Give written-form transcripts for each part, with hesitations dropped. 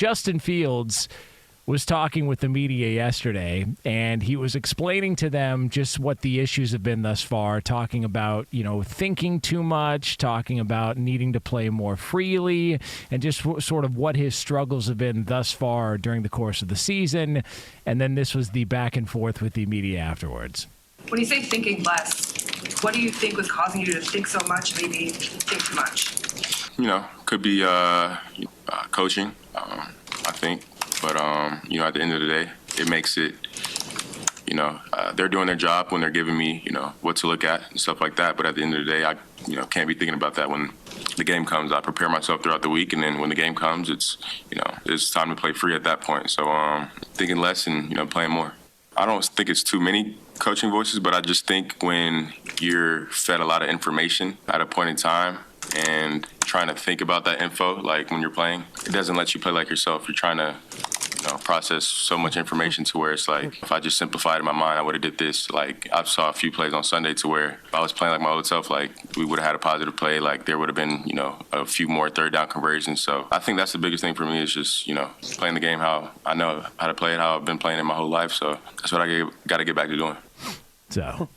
Justin Fields was talking with the media yesterday, and he was explaining to them just what the issues have been thus far, talking about, thinking too much, talking about needing to play more freely, and just sort of what his struggles have been thus far during the course of the season. And then this was the back and forth with the media afterwards. When you say thinking less, what do you think was causing you to think so much, maybe think too much? Could be coaching, I think. But, at the end of the day, it makes it, they're doing their job when they're giving me, what to look at and stuff like that. But at the end of the day, I, can't be thinking about that when the game comes. I prepare myself throughout the week, and then when the game comes, it's, it's time to play free at that point. So thinking less and, playing more. I don't think it's too many coaching voices, but I just think when you're fed a lot of information at a point in time and trying to think about that info, like when you're playing, it doesn't let you play like yourself. You're trying to, process so much information to where it's like, if I just simplified in my mind, I would have did this. Like, I saw a few plays on Sunday to where if I was playing like my old self, like we would have had a positive play. Like there would have been, a few more third down conversions. So I think that's the biggest thing for me is just, playing the game how I know how to play it, how I've been playing it my whole life. So that's what I got to get back to doing. So,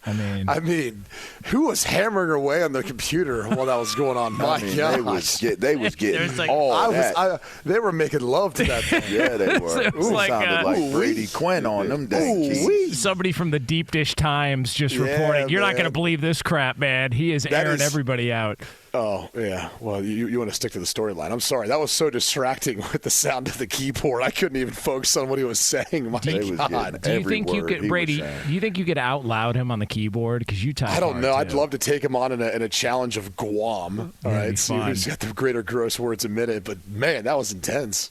I mean, who was hammering away on the computer while that was going on? My God, they was getting all that. They were making love to that thing. Yeah, they were. It sounded like Brady Quinn on them days. Somebody from the Deep Dish Times just reporting, you're not going to believe this crap, man. He is airing everybody out. Oh, yeah. Well, you want to stick to the storyline. I'm sorry. That was so distracting with the sound of the keyboard. I couldn't even focus on what he was saying. My God. Do you think you could, Brady, do you think you could out loud him on the keyboard? Because you type I don't know. too. I'd love to take him on in a challenge of Guam. All right. See who's got the greater gross words a minute. But, man, that was intense.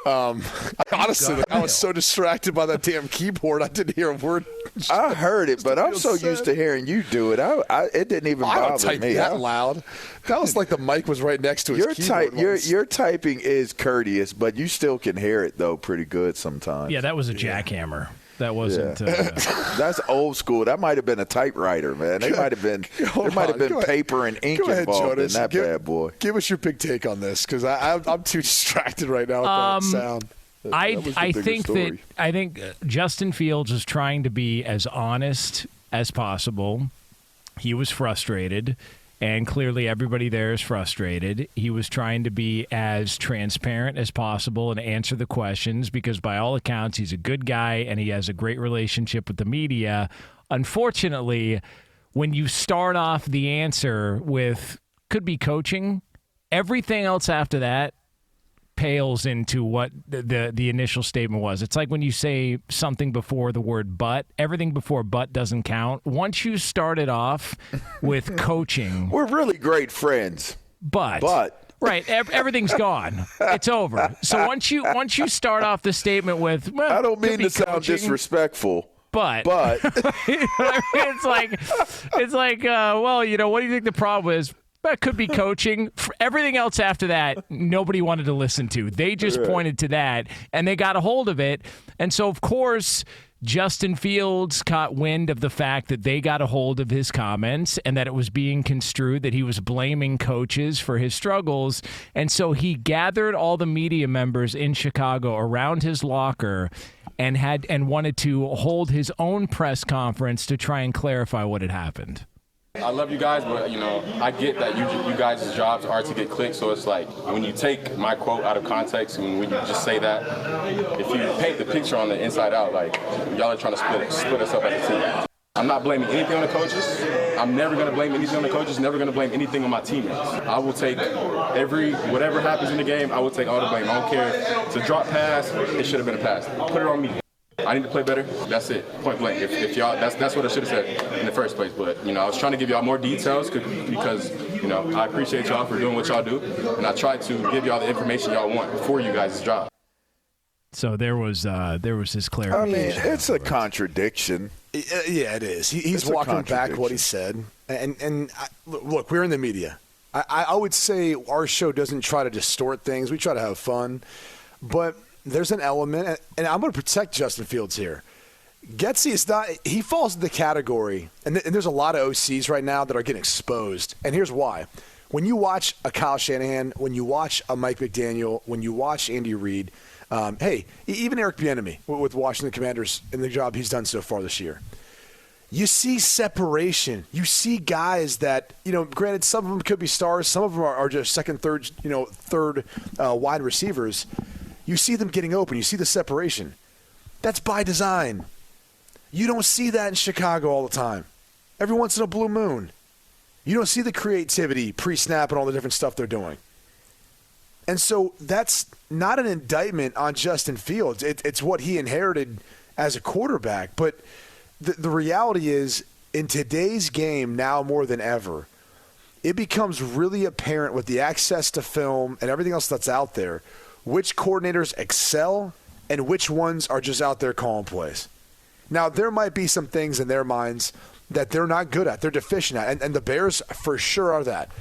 Honestly, I was so distracted by that damn keyboard, I didn't hear a word. I heard it, but I'm so used to hearing you do it. It didn't even bother me. I don't type that loud. That was like the mic was right next to his keyboard. Your typing is courteous, but you still can hear it, though, pretty good sometimes. Yeah, that was a jackhammer. That wasn't. Yeah. That's old school. That might have been a typewriter, man. There might have been paper and ink involved in that bad boy. Give us your big take on this, because I'm too distracted right now with that sound. I think Justin Fields is trying to be as honest as possible. He was frustrated, and clearly everybody there is frustrated. He was trying to be as transparent as possible and answer the questions because by all accounts he's a good guy and he has a great relationship with the media. Unfortunately, when you start off the answer with could be coaching, everything else after that pales into what the initial statement was. It's like when you say something before the word but, everything before but doesn't count. Once you started off with coaching. We're really great friends. But. Right, everything's gone. It's over. So once you start off the statement with, well, I don't mean to sound coaching, disrespectful. But it's like, well, what do you think the problem is? That could be coaching. Everything else after that, nobody wanted to listen to. They just pointed to that, and they got a hold of it. And so, of course, Justin Fields caught wind of the fact that they got a hold of his comments and that it was being construed that he was blaming coaches for his struggles. And so he gathered all the media members in Chicago around his locker and wanted to hold his own press conference to try and clarify what had happened. I love you guys, but, I get that you guys' jobs are to get clicks, so it's like when you take my quote out of context and when you just say that, if you paint the picture on the inside out, like, y'all are trying to split us up as a team. I'm not blaming anything on the coaches. I'm never going to blame anything on the coaches, never going to blame anything on my teammates. I will take whatever happens in the game, I will take all the blame. I don't care. It's a drop pass, it should have been a pass. Put it on me. I need to play better. That's it. Point blank. If y'all, that's what I should have said in the first place. But I was trying to give y'all more details because I appreciate y'all for doing what y'all do, and I tried to give y'all the information y'all want for you guys' job. So there was his clarification. I mean, it's a contradiction. Yeah, it is. He's walking back what he said. And look, we're in the media. I would say our show doesn't try to distort things. We try to have fun, but there's an element, and I'm going to protect Justin Fields here. Getsy is not – he falls in the category, and there's a lot of OCs right now that are getting exposed, and here's why. When you watch a Kyle Shanahan, when you watch a Mike McDaniel, when you watch Andy Reid, even Eric Bieniemy with Washington Commanders and the job he's done so far this year, you see separation. You see guys that, granted, some of them could be stars. Some of them are just second, third wide receivers. You see them getting open. You see the separation. That's by design. You don't see that in Chicago all the time. Every once in a blue moon. You don't see the creativity pre-snap and all the different stuff they're doing. And so that's not an indictment on Justin Fields. It's what he inherited as a quarterback. But the reality is, in today's game, now more than ever, it becomes really apparent with the access to film and everything else that's out there, which coordinators excel and which ones are just out there calling plays. Now, there might be some things in their minds that they're not good at, they're deficient at, and the Bears for sure are that.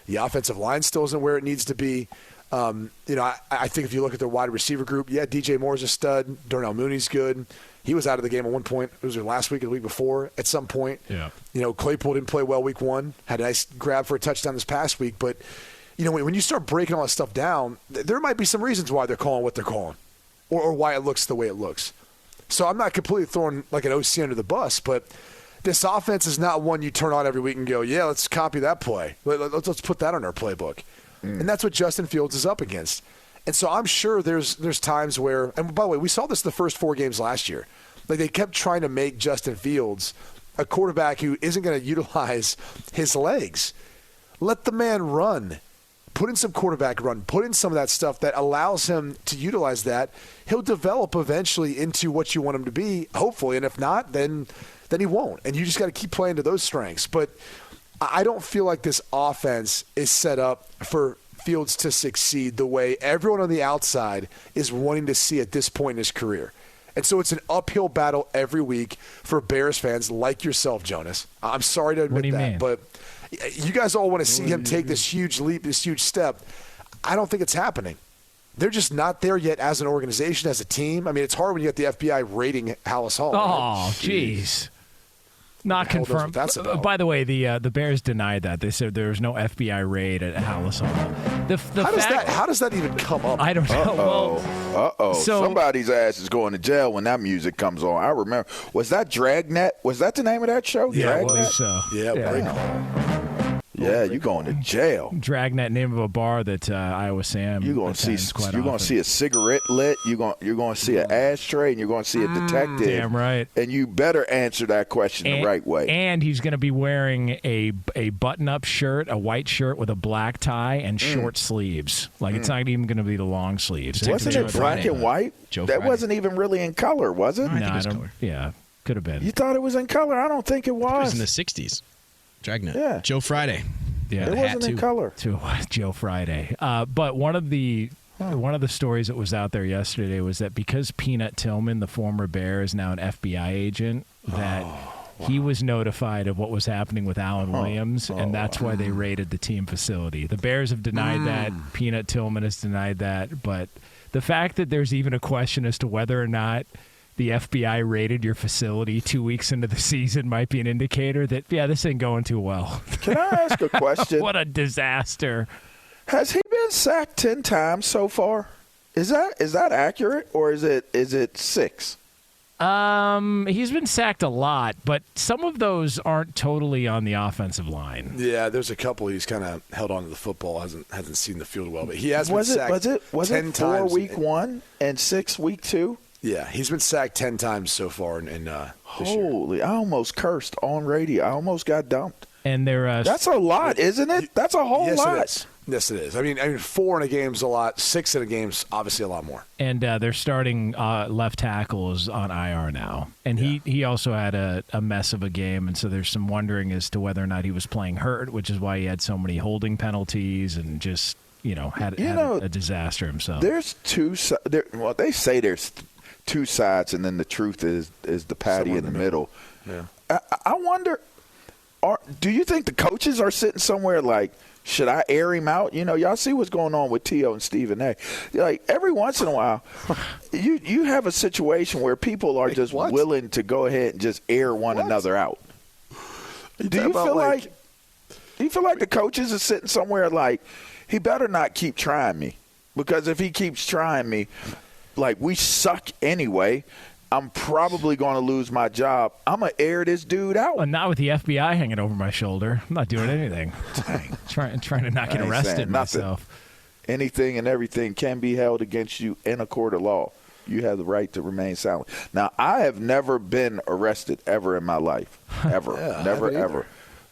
The offensive line still isn't where it needs to be. I think if you look at their wide receiver group, DJ Moore's a stud. Darnell Mooney's good. He was out of the game at one point. It was last week or the week before at some point. Yeah. Claypool didn't play well week one. Had a nice grab for a touchdown this past week. But, when you start breaking all that stuff down, there might be some reasons why they're calling what they're calling or why it looks the way it looks. So I'm not completely throwing like an OC under the bus, but this offense is not one you turn on every week and go, yeah, let's copy that play. Let's put that on our playbook. And that's what Justin Fields is up against. And so I'm sure there's times where, and by the way, we saw this the first 4 games last year. Like they kept trying to make Justin Fields a quarterback who isn't going to utilize his legs. Let the man run. Put in some quarterback run. Put in some of that stuff that allows him to utilize that. He'll develop eventually into what you want him to be, hopefully. And if not, then he won't. And you just got to keep playing to those strengths. But I don't feel like this offense is set up for Fields to succeed the way everyone on the outside is wanting to see at this point in his career. And so it's an uphill battle every week for Bears fans like yourself, Jonas. I'm sorry to admit that, but you guys all want to see him take this huge leap, this huge step. I don't think it's happening. They're just not there yet as an organization, as a team. I mean, it's hard when you get the FBI raiding Hallis Hall. Oh, jeez. Not confirmed. By the way, the Bears denied that. They said there was no FBI raid at Hallis Hall. How does that even come up? I don't know. So somebody's ass is going to jail when that music comes on. I remember. Was that Dragnet? Was that the name of that show? Yeah, Dragnet? I believe so. Yeah, you're going to jail. Dragnet, name of a bar that Iowa Sam. You're going to see a cigarette lit. You're going to see an ashtray, and you're going to see a detective. Damn right. And you better answer that question the right way. And he's going to be wearing a button-up shirt, a white shirt with a black tie and short sleeves. Like it's not even going to be the long sleeves. Wasn't it black and white? That wasn't even really in color, was it? No, I think it was color. Yeah, could have been. You thought it was in color? I don't think it was. It was in the 60s. Dragnet. Yeah. Joe Friday. Yeah, it wasn't in color. Joe Friday. But one of the stories that was out there yesterday was that because Peanut Tillman, the former Bear, is now an FBI agent, that he was notified of what was happening with Alan Williams, and that's why they raided the team facility. The Bears have denied that. Peanut Tillman has denied that. But the fact that there's even a question as to whether or not the FBI raided your facility 2 weeks into the season might be an indicator that, this ain't going too well. Can I ask a question? What a disaster. Has he been sacked 10 times so far? Is that accurate, or is it 6? He's been sacked a lot, but some of those aren't totally on the offensive line. Yeah, there's a couple he's kind of held on to the football, hasn't seen the field well, but he has been sacked 10 times. Was it 4 week 1 and 6 week 2? Yeah, he's been sacked 10 times so far in this Holy, year. I almost cursed on radio. I almost got dumped. And that's a lot, isn't it? That's a whole lot. Yes, it is. I mean, 4 in a game's a lot. 6 in a game's obviously a lot more. And they're starting left tackles on IR now. And he also had a mess of a game, and so there's some wondering as to whether or not he was playing hurt, which is why he had so many holding penalties and just, had a disaster himself. There's two – they say there's – 2 sides, and then the truth is the patty in the middle. Yeah. I wonder, do you think the coaches are sitting somewhere like, should I air him out? Y'all see what's going on with T.O. and Stephen A. Like, every once in a while, you have a situation where people are just willing to go ahead and just air one another out. Do you feel like Do you feel like the coaches are sitting somewhere like, he better not keep trying me? Because if he keeps trying me, like, we suck anyway, I'm probably going to lose my job. I'm going to air this dude out. Well, not with the FBI hanging over my shoulder. I'm not doing anything. trying to not get arrested myself. Anything and everything can be held against you in a court of law. You have the right to remain silent. Now, I have never been arrested ever in my life. Ever. Never, ever.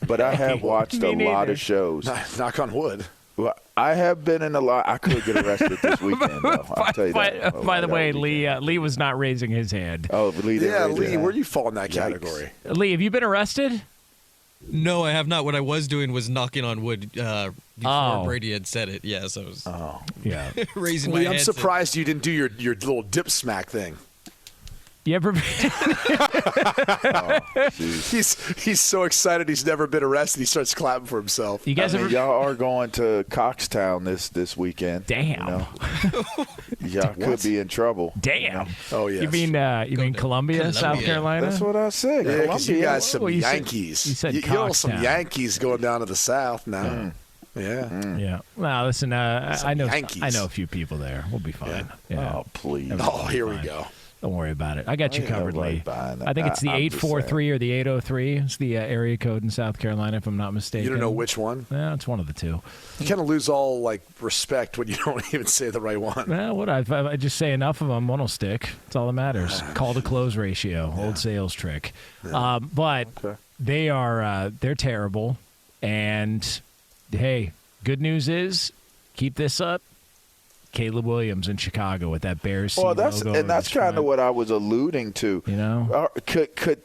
But I have watched a lot of shows. Knock on wood. Well, I have been in a lot. I could get arrested this weekend, though. I'll tell you that. By the way, Lee was not raising his hand. Oh, Lee didn't raise his hand. Where do you fall in that category? Lee, have you been arrested? No, I have not. What I was doing was knocking on wood before Brady had said it. Yes, I was raising my hand. I'm surprised you didn't do your little dip smack thing. You ever been? He's so excited he's never been arrested. He starts clapping for himself. You guys y'all are going to Coxtown this weekend. Damn. Y'all could be in trouble. Damn. Oh yeah. You mean Columbia, South Carolina? That's what I said. Yeah, because you guys some Yankees. You said you know some Yankees going down to the South now. Yeah. Well, listen. I know Yankees. a few people there. We'll be fine. Yeah. Oh please. Here we go. Don't worry about it. I got you covered, Lee. I think it's the 843 or the 803. It's the area code in South Carolina, if I'm not mistaken. You don't know which one? Yeah, it's one of the two. You kind of lose all respect when you don't even say the right one. Well, if I just say enough of them, one will stick. That's all that matters. Call to close ratio, old sales trick. Yeah. But they are they're terrible. And hey, good news is keep this up. Caleb Williams in Chicago with that Bears logo. That's kind of what I was alluding to. You know, could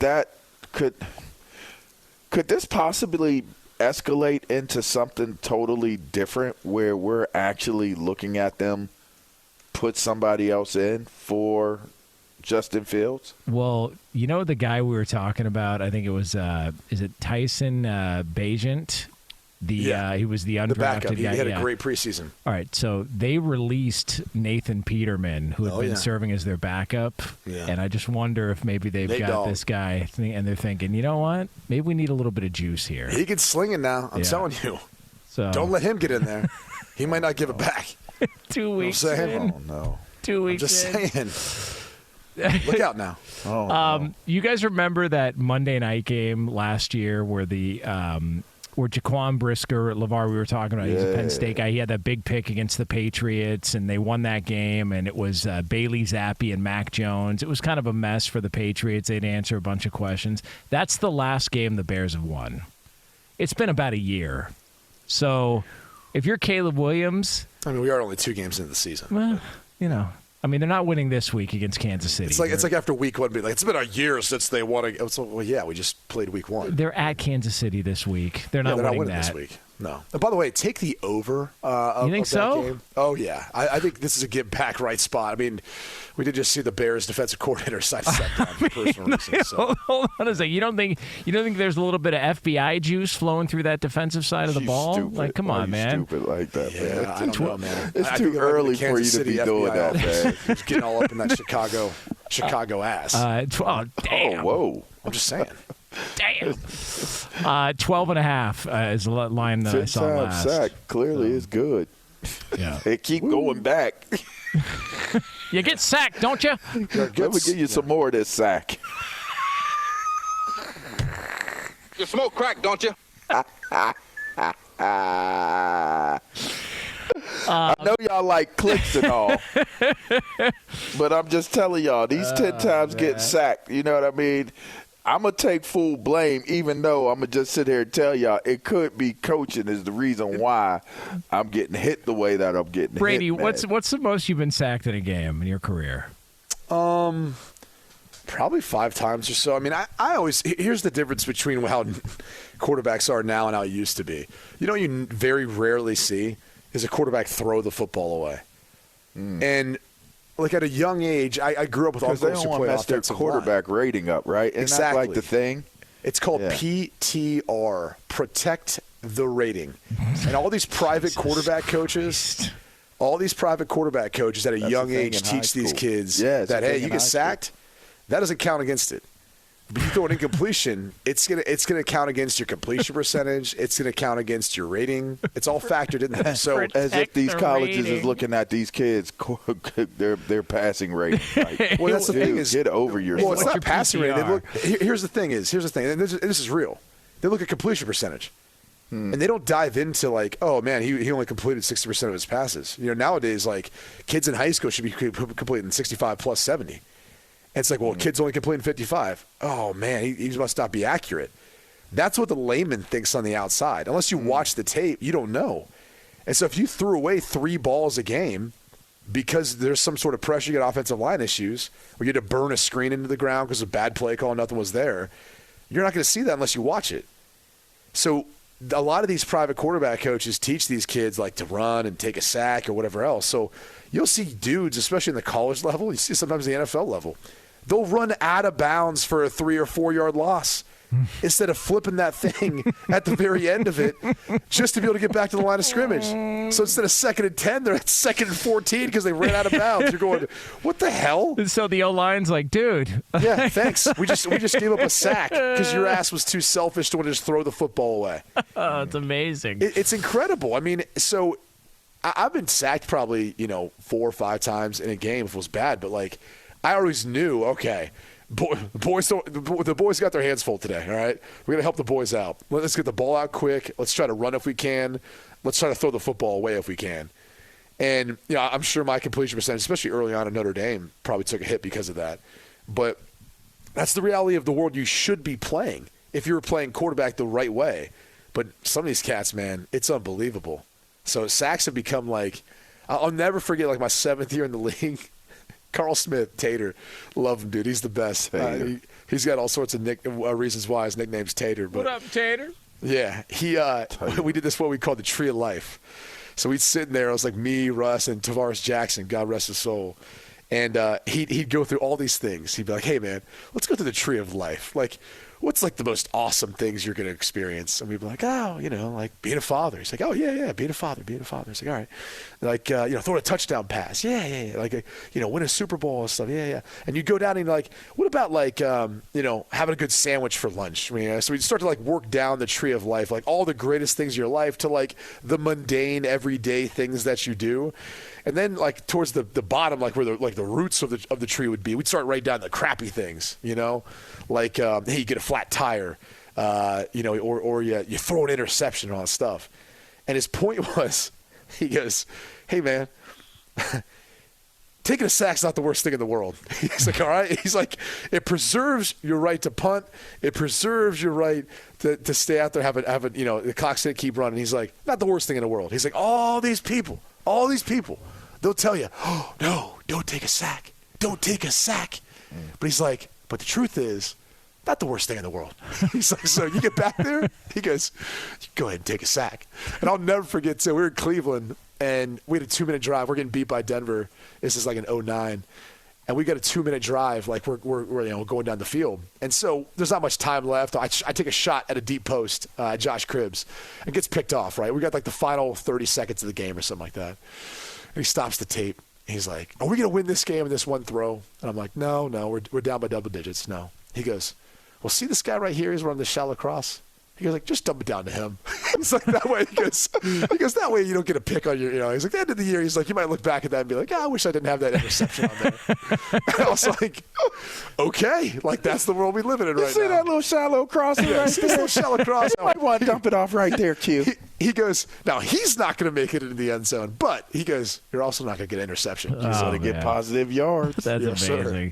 this possibly escalate into something totally different where we're actually looking at them put somebody else in for Justin Fields? Well, you know the guy we were talking about. I think it was is it Tyson Bagent? He was the undrafted the backup. He guy. had a great preseason. All right, so they released Nathan Peterman, who had been serving as their backup, and I just wonder if maybe they've got this guy, and they're thinking, you know what? Maybe we need a little bit of juice here. He can sling it now. I'm telling you. So don't let him get in there. He might not give it back. 2 weeks in. Oh no. 2 weeks. I'm just saying. Look out now. No. You guys remember that Monday night game last year where where Jaquan Brisker, LaVar, we were talking about, he's a Penn State guy. He had that big pick against the Patriots, and they won that game, and it was Bailey Zappi and Mac Jones. It was kind of a mess for the Patriots. They'd answer a bunch of questions. That's the last game the Bears have won. It's been about a year. So if you're Caleb Williams... I mean, we are only 2 games into the season. Well, you know... I mean, they're not winning this week against Kansas City. It's like after week 1, it's been a year since they won. Well, yeah, we just played week 1. They're at Kansas City this week. They're not winning that this week. No. And by the way, take the over. You think so? Game. Oh yeah, I think this is a get back right spot. I mean, we did just see the Bears defensive coordinator sidestep down for personal reasons. So. Hold on a second. You don't think there's a little bit of FBI juice flowing through that defensive side of the ball? Stupid. Like, come on, man. Stupid like that, man. I don't know, man. It's too early for you to be doing that, man. He's getting all up in that Chicago ass. Damn. Oh, whoa. I'm just saying. Damn. 12.5 is the line that I saw last. Sack clearly is good. Yeah. They keep going back. You get sacked, don't you? Let me give you some more of this sack. You smoke crack, don't you? I know y'all like clicks and all, but I'm just telling y'all, these 10 times get sacked. You know what I mean? I'm going to take full blame, even though I'm going to just sit here and tell y'all it could be coaching is the reason why I'm getting hit the way that I'm getting Brady, hit. Brady, what's the most you've been sacked in a game in your career? Probably 5 times or so. I mean, I always – here's the difference between how quarterbacks are now and how it used to be. You know what you very rarely see is a quarterback throw the football away. And – like at a young age, I grew up with uncles who played offensive line. Because they don't want to mess their quarterback rating up, right? Isn't exactly. that like the thing? It's called PTR, protect the rating. And all these private quarterback coaches at a young age teach these kids that, hey, you get sacked, that doesn't count against it. But you throw an incompletion, it's gonna count against your completion percentage. It's gonna count against your rating. It's all factored in there. So as if these colleges is looking at these kids, their passing rate. Like, well, that's the thing is, get over yourself. Well, it's not passing rate. Here's the thing, and this is real. They look at completion percentage, and they don't dive into like, oh man, he only completed 60% of his passes. Nowadays, like kids in high school should be completing 65 plus 70. And it's like, well, kid's only completing 55. Oh, man, he must not be accurate. That's what the layman thinks on the outside. Unless you watch the tape, you don't know. And so if you threw away 3 balls a game because there's some sort of pressure, you got offensive line issues, or you had to burn a screen into the ground because of a bad play call and nothing was there, you're not going to see that unless you watch it. So a lot of these private quarterback coaches teach these kids like to run and take a sack or whatever else. So you'll see dudes, especially in the college level, you see sometimes the NFL level, they'll run out of bounds for a 3 or 4 yard loss instead of flipping that thing at the very end of it just to be able to get back to the line of scrimmage. So instead of 2nd and 10, they're at 2nd and 14 because they ran out of bounds. You're going, what the hell? So the O-line's like, dude. Yeah, thanks. We just gave up a sack because your ass was too selfish to want to just throw the football away. Oh, it's amazing. It's incredible. I mean, so I've been sacked probably, 4 or 5 times in a game if it was bad, but like I always knew, okay, the boys got their hands full today, all right? We're going to help the boys out. Let's get the ball out quick. Let's try to run if we can. Let's try to throw the football away if we can. And, I'm sure my completion percentage, especially early on in Notre Dame, probably took a hit because of that. But that's the reality of the world you should be playing if you were playing quarterback the right way. But some of these cats, man, it's unbelievable. So sacks have become like – I'll never forget like my 7th year in the league. Carl Smith, Tater, love him, dude. He's the best. He's got all sorts of reasons why his nickname's Tater. But, what up, Tater? Yeah, we did this what we called the Tree of Life. So we'd sit in there. It was like me, Russ, and Tavares Jackson, God rest his soul. And he'd go through all these things. He'd be like, hey, man, let's go through the Tree of Life. Like, what's like the most awesome things you're going to experience? And we'd be like, oh, like being a father. He's like, oh, yeah, being a father. It's like, all right. Like, throwing a touchdown pass. Yeah. Like, win a Super Bowl and stuff. Yeah. And you go down and like, what about like, having a good sandwich for lunch? I mean, so we'd start to like work down the Tree of Life, like all the greatest things in your life to like the mundane, everyday things that you do. And then like towards the bottom, like where the roots of the tree would be, we'd start right down the crappy things, like hey, you get a flat tire, or you throw an interception and all that stuff. And his point was, he goes, hey man, taking a sack's not the worst thing in the world. He's like, all right. He's like, it preserves your right to punt. It preserves your right to stay out there, have a the clock's gonna keep running. He's like, not the worst thing in the world. He's like, all these people, they'll tell you, oh, no, don't take a sack. Don't take a sack. But he's like, but the truth is, not the worst thing in the world. He's like, so you get back there? He goes, go ahead and take a sack. And I'll never forget, so we were in Cleveland, and we had a 2-minute drive. We're getting beat by Denver. This is like an 2009. And we got a 2-minute drive, like we're going down the field. And so there's not much time left. I take a shot at a deep post, Josh Cribbs, and gets picked off, right? We got like the final 30 seconds of the game or something like that. And he stops the tape. He's like, are we going to win this game in this one throw? And I'm like, no, we're down by double digits. No. He goes, well, see this guy right here? He's running the shallow cross. He goes like, just dump it down to him. It's like that way. He goes, that way you don't get a pick on your, He's like, at the end of the year, he's like, you might look back at that and be like, I wish I didn't have that interception on there. And I was like, okay, like that's the world we live in right now. You see that little shallow crossing right there? Little shallow cross. You might want to dump it off right there, Q. He goes, now he's not going to make it into the end zone, but he goes, you're also not going to get an interception. You're going to get positive yards. That's amazing. Sir.